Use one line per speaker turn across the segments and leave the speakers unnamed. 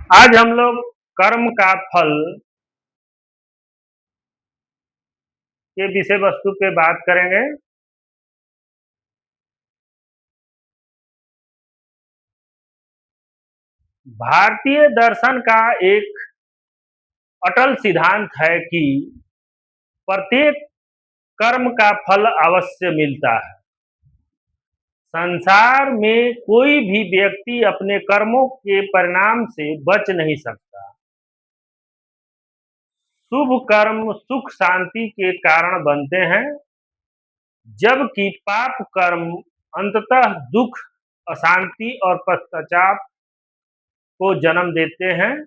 आज हम लोग कर्म का फल के विषय वस्तु पे बात करेंगे। भारतीय दर्शन का एक अटल सिद्धांत है कि प्रत्येक कर्म का फल अवश्य मिलता है। संसार में कोई भी व्यक्ति अपने कर्मों के परिणाम से बच नहीं सकता। शुभ कर्म सुख शांति के कारण बनते हैं, जबकि पाप कर्म अंततः दुख, अशांति और पश्चाताप को जन्म देते हैं।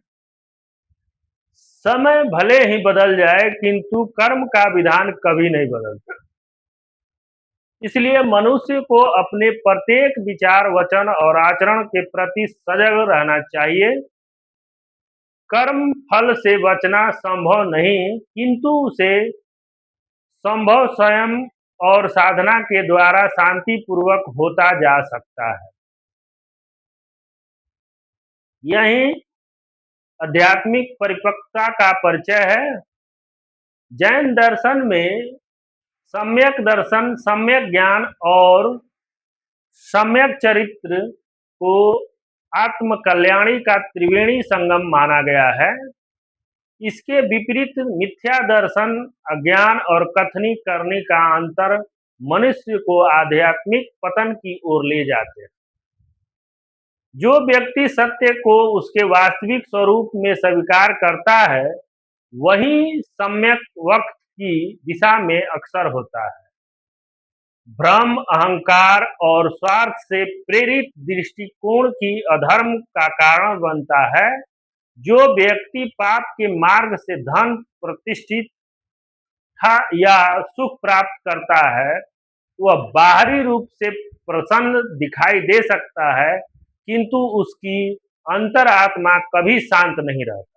समय भले ही बदल जाए, किंतु कर्म का विधान कभी नहीं बदलता। इसलिए मनुष्य को अपने प्रत्येक विचार, वचन और आचरण के प्रति सजग रहना चाहिए। कर्म फल से बचना संभव नहीं, किंतु उसे संभव स्वयं और साधना के द्वारा शांति पूर्वक होता जा सकता है। यही आध्यात्मिक परिपक्वता का परिचय है। जैन दर्शन में सम्यक दर्शन, सम्यक ज्ञान और सम्यक चरित्र को आत्म कल्याणी का त्रिवेणी संगम माना गया है। इसके विपरीत मिथ्या दर्शन, अज्ञान और कथनी करनी का अंतर मनुष्य को आध्यात्मिक पतन की ओर ले जाते हैं। जो व्यक्ति सत्य को उसके वास्तविक स्वरूप में स्वीकार करता है, वही सम्यक वक्त की दिशा में अग्रसर होता है। भ्रम, अहंकार और स्वार्थ से प्रेरित दृष्टिकोण की अधर्म का कारण बनता है। जो व्यक्ति पाप के मार्ग से धन, प्रतिष्ठा या सुख प्राप्त करता है, वह बाहरी रूप से प्रसन्न दिखाई दे सकता है, किंतु उसकी अंतरात्मा कभी शांत नहीं रहता।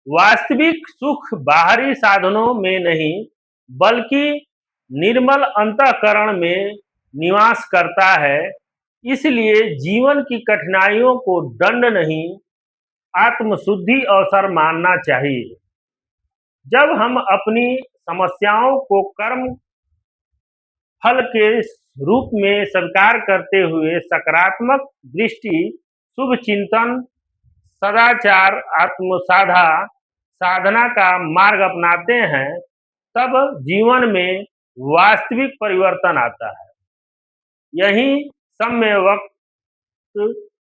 वास्तविक सुख बाहरी साधनों में नहीं, बल्कि निर्मल अंतःकरण में निवास करता है। इसलिए जीवन की कठिनाइयों को दंड नहीं, आत्मशुद्धि अवसर मानना चाहिए। जब हम अपनी समस्याओं को कर्म फल के रूप में स्वीकार करते हुए सकारात्मक दृष्टि, शुभ चिंतन, सदाचार, साधना का मार्ग अपनाते हैं, तब जीवन में वास्तविक परिवर्तन आता है। यही सम्य वक्त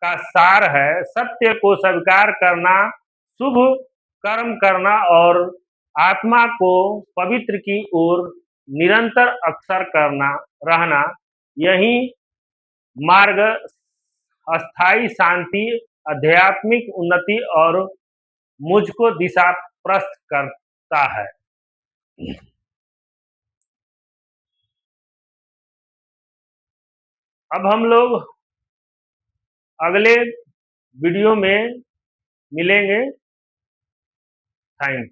का सार है। सत्य को स्वीकार करना, शुभ कर्म करना और आत्मा को पवित्र की ओर निरंतर अग्रसर करना रहना, यही मार्ग अस्थायी शांति, आध्यात्मिक उन्नति और मुझको दिशा प्रस्तुत करता है। अब हम लोग अगले वीडियो में मिलेंगे। थैंक